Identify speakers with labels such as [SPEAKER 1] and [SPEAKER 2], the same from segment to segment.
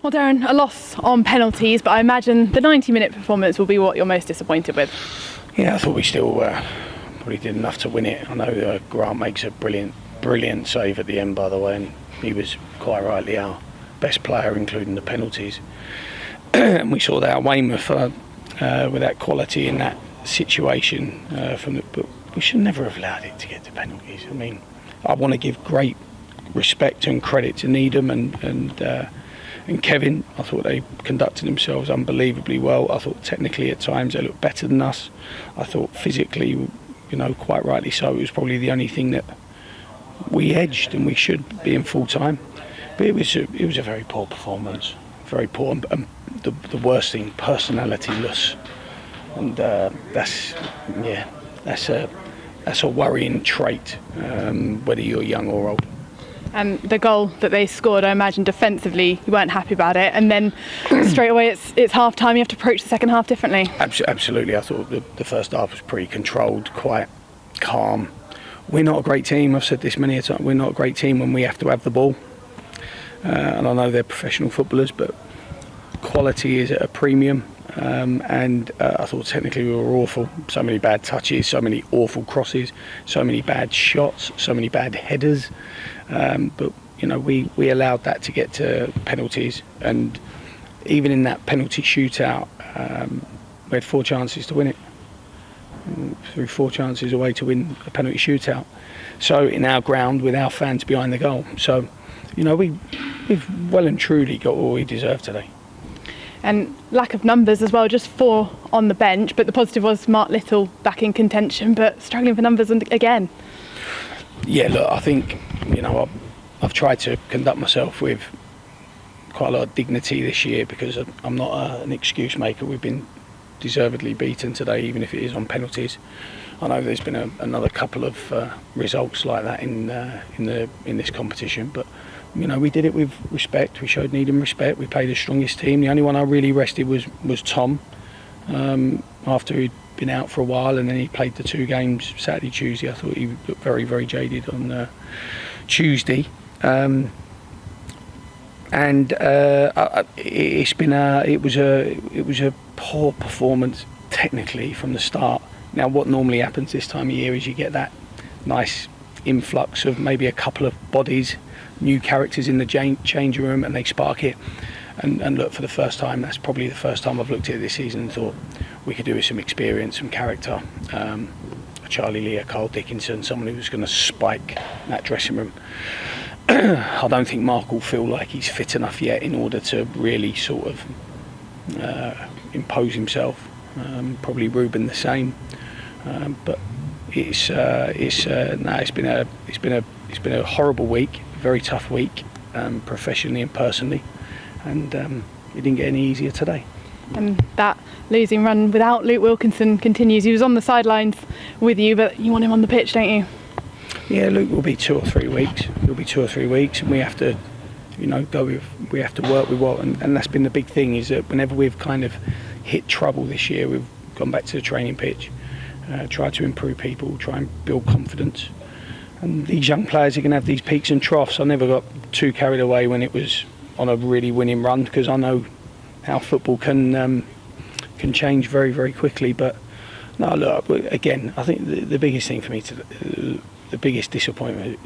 [SPEAKER 1] Well, Darren, a loss on penalties, but I imagine the 90-minute performance will be what you're most disappointed with.
[SPEAKER 2] Yeah, I thought we still probably did enough to win it. I know Grant makes a brilliant save at the end, by the way, and he was quite rightly our best player, including the penalties. And we saw that at Weymouth with that quality in that situation. But we should never have allowed it to get to penalties. I mean, I want to give great respect and credit to Needham and Kevin. I thought they conducted themselves unbelievably well. I thought technically at times they looked better than us. I thought physically, quite rightly so, it was probably the only thing that we edged, and we should be in full time. But it was a very poor performance, very poor, and the worst thing, personality-less, and that's a worrying trait, whether you're young or old.
[SPEAKER 1] And the goal that they scored, I imagine defensively you weren't happy about it, and then straight away it's half time, you have to approach the second half differently.
[SPEAKER 2] Absolutely. I thought the first half was pretty controlled, quite calm. We're not a great team, I've said this many a time, we're not a great team when we have to have the ball, and I know they're professional footballers, but quality is at a premium. And I thought technically we were awful. So many bad touches, so many awful crosses, so many bad shots, so many bad headers. But we allowed that to get to penalties, and even in that penalty shootout, we had 4 chances to win it. Through 4 chances away to win a penalty shootout. So in our ground with our fans behind the goal. So we've well and truly got what we deserve today.
[SPEAKER 1] And lack of numbers as well, just 4 on the bench, but the positive was Mark Little back in contention, but struggling for numbers again.
[SPEAKER 2] Yeah, look, I think, I've tried to conduct myself with quite a lot of dignity this year, because I'm not an excuse maker. We've been deservedly beaten today, even if it is on penalties. I know there's been another couple of results like that in this competition, but we did it with respect. We showed Needham respect. We played the strongest team. The only one I really rested was Tom, after he'd been out for a while, and then he played the 2 games Saturday, Tuesday. I thought he looked very, very jaded on Tuesday, and it was a poor performance technically from the start. Now, what normally happens this time of year is you get that nice influx of maybe a couple of bodies, new characters in the changing room, and they spark it. And look, for the first time, that's probably the first time I've looked at it this season and thought we could do with some experience, some character. Charlie Lee, Carl Dickinson, someone who's going to spike that dressing room. I don't think Mark will feel like he's fit enough yet in order to really sort of impose himself. Probably Ruben the same, but it's been a horrible week, a very tough week, professionally and personally, and it didn't get any easier today.
[SPEAKER 1] And that losing run without Luke Wilkinson continues. He was on the sidelines with you, but you want him on the pitch, don't you?
[SPEAKER 2] Yeah, Luke will be 2 or 3 weeks. It'll be 2 or 3 weeks, and we have to, we have to work with what, and that's been the big thing, is that whenever we've kind of hit trouble this year, we've gone back to the training pitch, tried to improve people, try and build confidence. And these young players are going to have these peaks and troughs. I never got too carried away when it was on a really winning run, because I know how football can change very, very quickly. But no, look, again, I think the biggest thing for me, the biggest disappointment,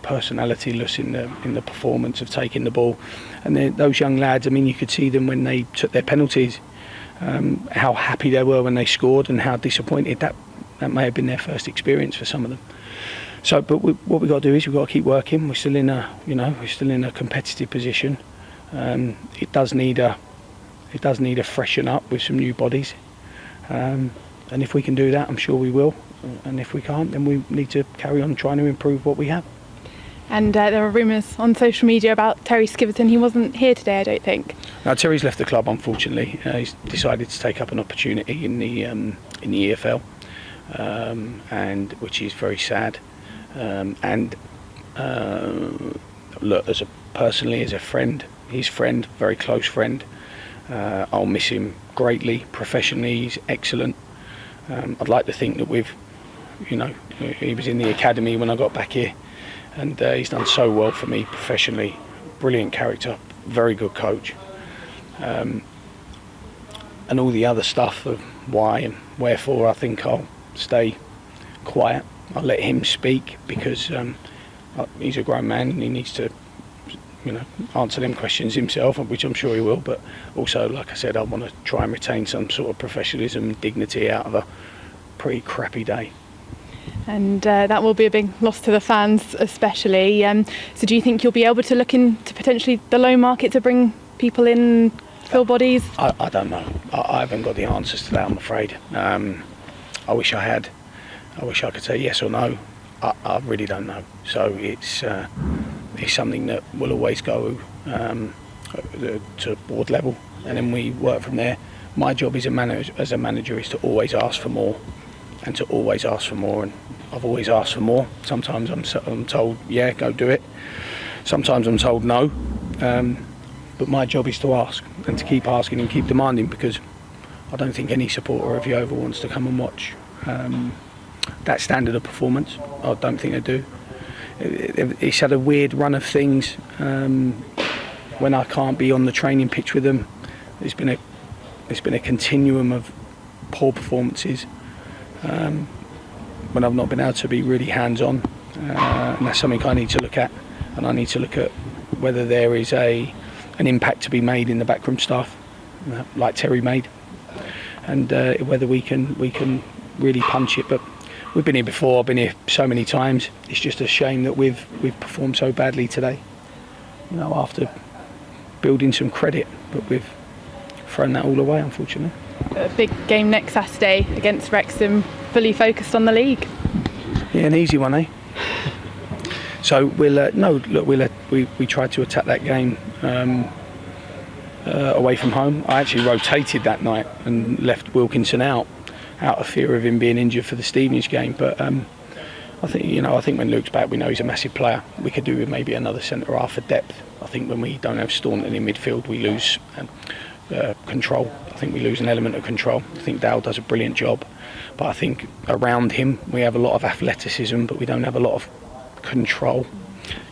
[SPEAKER 2] personality-less in the performance of taking the ball. And those young lads, I mean, you could see them when they took their penalties, how happy they were when they scored, and how disappointed that may have been their first experience for some of them. So, but what we've got to do is we've got to keep working. We're still in a competitive position. It does need a freshen up with some new bodies, and if we can do that, I'm sure we will. And if we can't, then we need to carry on trying to improve what we have.
[SPEAKER 1] And there are rumours on social media about Terry Skiverton. He wasn't here today, I don't think.
[SPEAKER 2] No, Terry's left the club, unfortunately. He's decided to take up an opportunity in the EFL, and which is very sad. Look, as a friend, his friend, very close friend, I'll miss him greatly. Professionally, he's excellent. I'd like to think that he was in the academy when I got back here, and he's done so well for me professionally. Brilliant character, very good coach. And all the other stuff of why and wherefore, I think I'll stay quiet. I'll let him speak, because he's a grown man and he needs to, answer them questions himself, which I'm sure he will. But also, like I said, I want to try and retain some sort of professionalism and dignity out of a pretty crappy day.
[SPEAKER 1] And that will be a big loss to the fans, especially. So do you think you'll be able to look into potentially the loan market to bring people in, fill bodies?
[SPEAKER 2] I don't know. I haven't got the answers to that, I'm afraid. I wish I had. I wish I could say yes or no. I really don't know. So it's something that will always go to board level, and then we work from there. My job as a manager is to always ask for more, and to always ask for more. And I've always asked for more. Sometimes I'm told, yeah, go do it. Sometimes I'm told no. But my job is to ask, and to keep asking and keep demanding, because I don't think any supporter of Yeovil wants to come and watch that standard of performance. I don't think they do. It's had a weird run of things when I can't be on the training pitch with them. It's been a continuum of poor performances when I've not been able to be really hands-on, and that's something I need to look at. And I need to look at whether there is an impact to be made in the backroom staff, like Terry made, and whether we can really punch it. But we've been here before. I've been here so many times. It's just a shame that we've performed so badly today. After building some credit, but we've thrown that all away, unfortunately.
[SPEAKER 1] A big game next Saturday against Wrexham, fully focused on the league.
[SPEAKER 2] Yeah, an easy one, eh? So we tried to attack that game away from home. I actually rotated that night and left Wilkinson out of fear of him being injured for the Stevenage game. But I think when Luke's back, we know he's a massive player. We could do with maybe another centre half for depth. I think when we don't have Staunton in midfield, we lose control. I think we lose an element of control. I think Dale does a brilliant job, but I think around him we have a lot of athleticism, but we don't have a lot of control,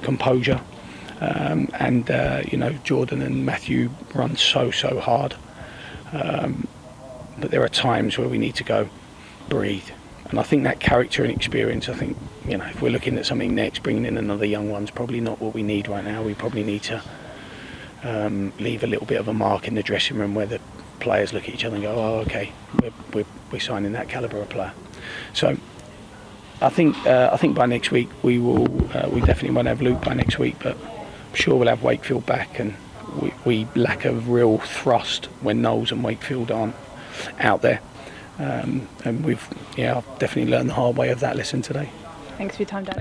[SPEAKER 2] composure. Jordan and Matthew run so hard. But there are times where we need to go, breathe. And I think that character and experience, I think, if we're looking at something next, bringing in another young one's probably not what we need right now. We probably need to leave a little bit of a mark in the dressing room where the players look at each other and go, oh, okay, we're signing that calibre of player. So I think by next week we definitely won't have Luke by next week, but I'm sure we'll have Wakefield back, and we lack a real thrust when Knowles and Wakefield aren't out there. And I've definitely learned the hard way of that lesson today.
[SPEAKER 1] Thanks for your time, Darren.